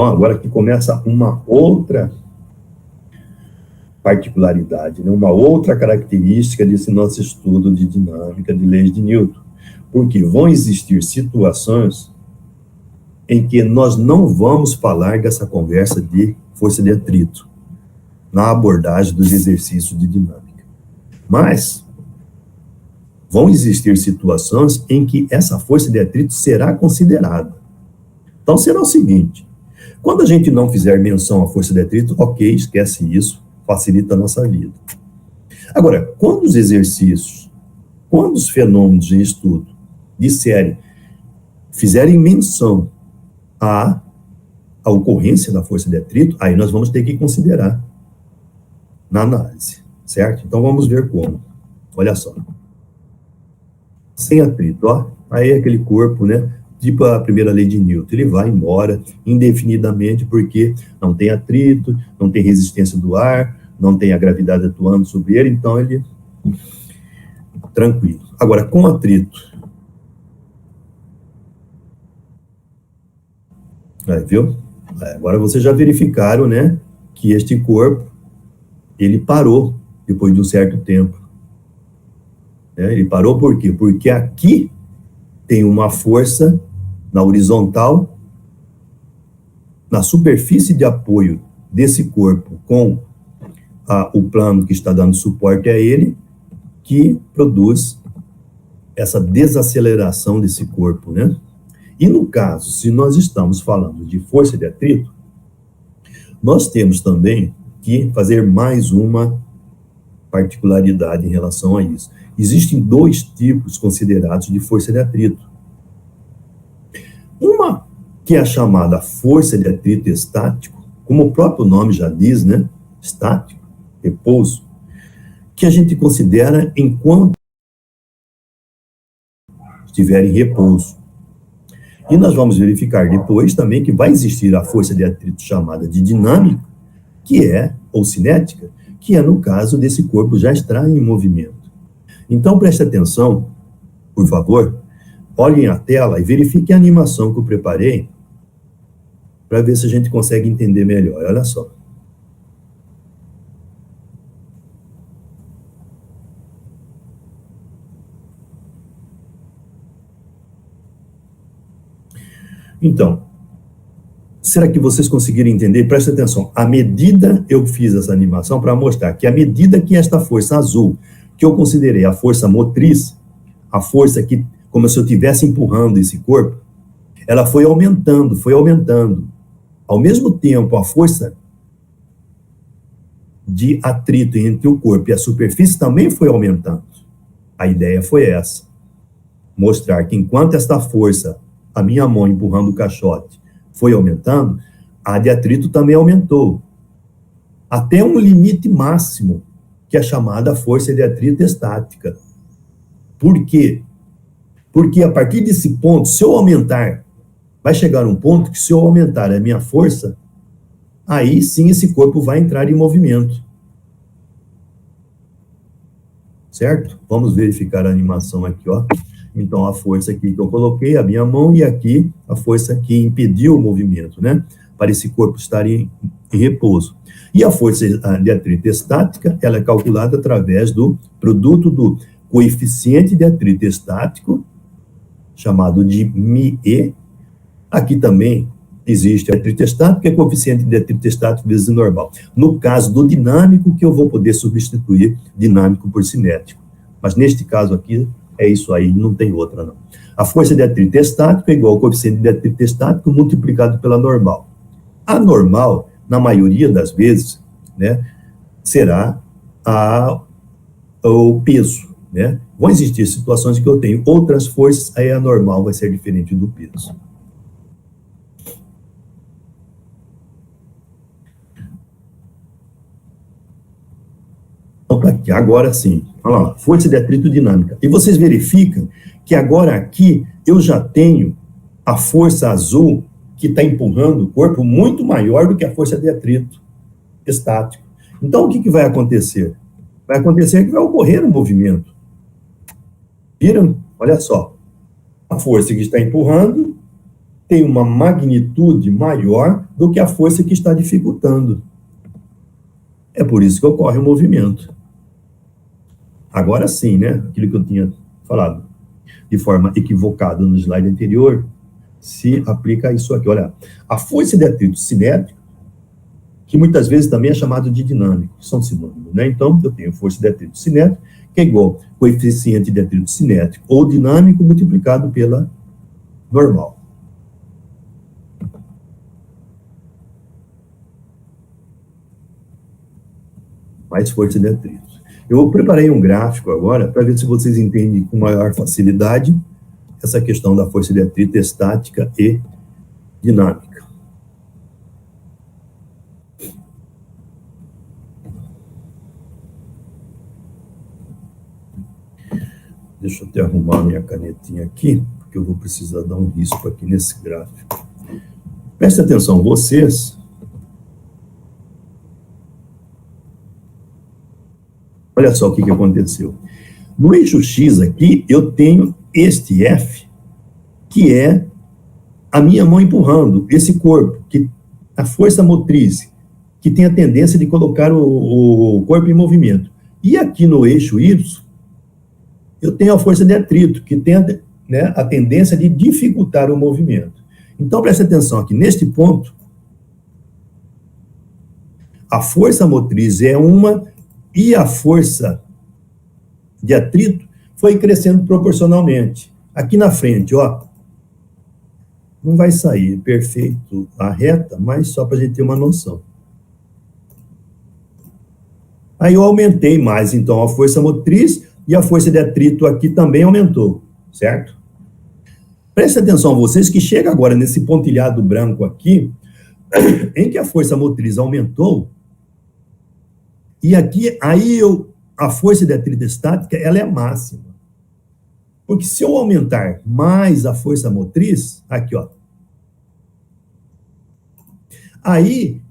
Então, agora aqui começa uma outra particularidade, né? Uma outra característica desse nosso estudo de dinâmica de leis de Newton. Porque vão existir situações em que nós não vamos falar dessa conversa de força de atrito na abordagem dos exercícios de dinâmica. Mas vão existir situações em que essa força de atrito será considerada. Então, será o seguinte: quando a gente não fizer menção à força de atrito, ok, esquece isso, facilita a nossa vida. Agora, quando os exercícios, quando os fenômenos em estudo fizerem menção à ocorrência da força de atrito, aí nós vamos ter que considerar na análise, certo? Então, vamos ver como. Olha só. Sem atrito, ó, aí é aquele corpo, né? Tipo a primeira lei de Newton, ele vai embora indefinidamente porque não tem atrito, não tem resistência do ar, não tem a gravidade atuando sobre ele, então ele tranquilo. Agora, com atrito, aí, viu? Agora vocês já verificaram, né, que este corpo, ele parou depois de um certo tempo. Ele parou por quê? Porque aqui tem uma força na horizontal, na superfície de apoio desse corpo com o plano que está dando suporte a ele, que produz essa desaceleração desse corpo, né? E no caso, se nós estamos falando de força de atrito, nós temos também que fazer mais uma particularidade em relação a isso. Existem dois tipos considerados de força de atrito. Uma que é a chamada força de atrito estático, como o próprio nome já diz, né? Estático, repouso, que a gente considera enquanto estiver em repouso. E nós vamos verificar depois também que vai existir a força de atrito chamada de dinâmica, que é, ou cinética, que é no caso desse corpo já estar em movimento. Então, preste atenção, por favor, olhem a tela e verifiquem a animação que eu preparei para ver se a gente consegue entender melhor. Olha só. Então, será que vocês conseguiram entender? Preste atenção. À medida eu fiz essa animação para mostrar que à medida que esta força azul, que eu considerei a força motriz, a força que, como se eu estivesse empurrando esse corpo, ela foi aumentando, foi aumentando. Ao mesmo tempo, a força de atrito entre o corpo e a superfície também foi aumentando. A ideia foi essa. Mostrar que enquanto esta força, a minha mão empurrando o caixote, foi aumentando, a de atrito também aumentou. Até um limite máximo, que é chamada força de atrito estática. Por quê? Porque a partir desse ponto, se eu aumentar, vai chegar um ponto que se eu aumentar a minha força, aí sim esse corpo vai entrar em movimento. Certo? Vamos verificar a animação aqui, ó. Então, a força aqui que eu coloquei, a minha mão, e aqui a força que impediu o movimento, né? Para esse corpo estar em repouso. E a força de atrito estática, ela é calculada através do produto do coeficiente de atrito estático, chamado de μe. Aqui também existe atrito estático, que é coeficiente de atrito estático vezes o normal. No caso do dinâmico, que eu vou poder substituir dinâmico por cinético. Mas neste caso aqui, é isso aí, não tem outra não. A força de atrito estático é igual ao coeficiente de atrito estático multiplicado pela normal. A normal, na maioria das vezes, né, será o peso, né? Vão existir situações que eu tenho outras forças, aí a normal vai ser diferente do peso. Então, aqui, agora sim, olha lá, força de atrito dinâmica. E vocês verificam que agora aqui eu já tenho a força azul que está empurrando o corpo muito maior do que a força de atrito estático. Então, o que vai acontecer? Vai acontecer que vai ocorrer um movimento. Viram? Olha só. A força que está empurrando tem uma magnitude maior do que a força que está dificultando. É por isso que ocorre o movimento. Agora sim, né? Aquilo que eu tinha falado de forma equivocada no slide anterior, se aplica a isso aqui. Olha, a força de atrito cinético, que muitas vezes também é chamado de dinâmico, são sinônimos, né? Então, eu tenho força de atrito cinético, que é igual ao coeficiente de atrito cinético ou dinâmico multiplicado pela normal. Mais força de atrito. Eu preparei um gráfico agora para ver se vocês entendem com maior facilidade essa questão da força de atrito estática e dinâmica. Deixa eu até arrumar minha canetinha aqui, porque eu vou precisar dar um risco aqui nesse gráfico. Preste atenção, vocês. Olha só o que aconteceu. No eixo X aqui, eu tenho este F, que é a minha mão empurrando esse corpo, que a força motriz, que tem a tendência de colocar o corpo em movimento. E aqui no eixo Y, eu tenho a força de atrito, que tem a tendência de dificultar o movimento. Então, preste atenção aqui, neste ponto, a força motriz é uma e a força de atrito foi crescendo proporcionalmente. Aqui na frente, ó, não vai sair perfeito a reta, mas só para a gente ter uma noção. Aí eu aumentei mais, então, a força motriz e a força de atrito aqui também aumentou, certo? Preste atenção, vocês, que chega agora nesse pontilhado branco aqui, em que a força motriz aumentou, e aqui, a força de atrito estática, ela é máxima. Porque se eu aumentar mais a força motriz, aqui, ó, aí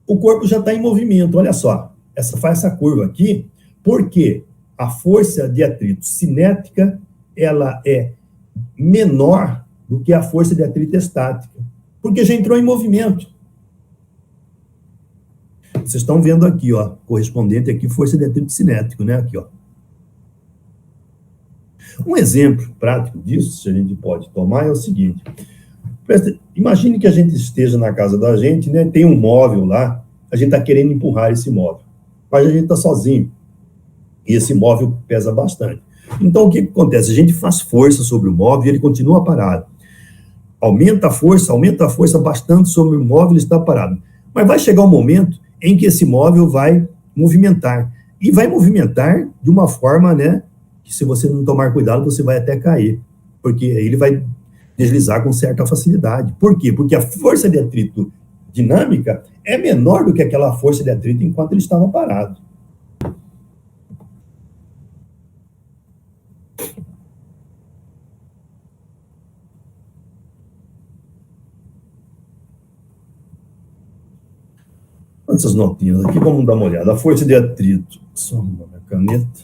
o corpo já está em movimento, olha só, faz essa curva aqui, porque a força de atrito cinética, ela é menor do que a força de atrito estática, porque já entrou em movimento. Vocês estão vendo aqui, ó, correspondente aqui, força de atrito cinético, né, aqui, ó. Um exemplo prático disso, se a gente pode tomar, é o seguinte. Imagine que a gente esteja na casa da gente, né, tem um móvel lá, a gente está querendo empurrar esse móvel, mas a gente está sozinho, e esse móvel pesa bastante. Então, o que acontece? A gente faz força sobre o móvel e ele continua parado. Aumenta a força bastante sobre o móvel e está parado. Mas vai chegar um momento em que esse móvel vai movimentar. E vai movimentar de uma forma, né, que se você não tomar cuidado, você vai até cair. Porque ele vai deslizar com certa facilidade. Por quê? Porque a força de atrito dinâmica é menor do que aquela força de atrito enquanto ele estava parado. Essas notinhas aqui, vamos dar uma olhada. A força de atrito, só uma caneta.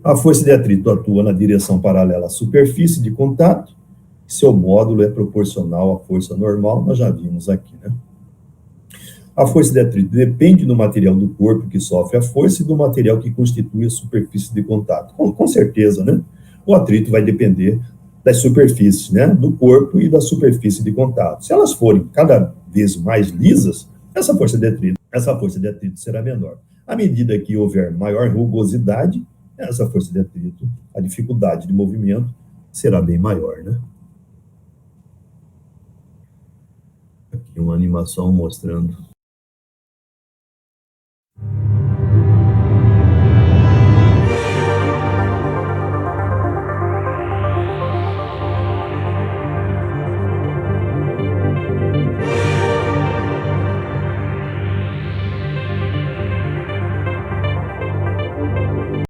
A força de atrito atua na direção paralela à superfície de contato. Seu módulo é proporcional à força normal, nós já vimos aqui, né? A força de atrito depende do material do corpo que sofre a força e do material que constitui a superfície de contato. Com certeza, né? O atrito vai depender das superfícies, né? Do corpo e da superfície de contato. Se elas forem cada vez mais lisas, essa força de atrito será menor. À medida que houver maior rugosidade, essa força de atrito, a dificuldade de movimento será bem maior, né? Aqui uma animação mostrando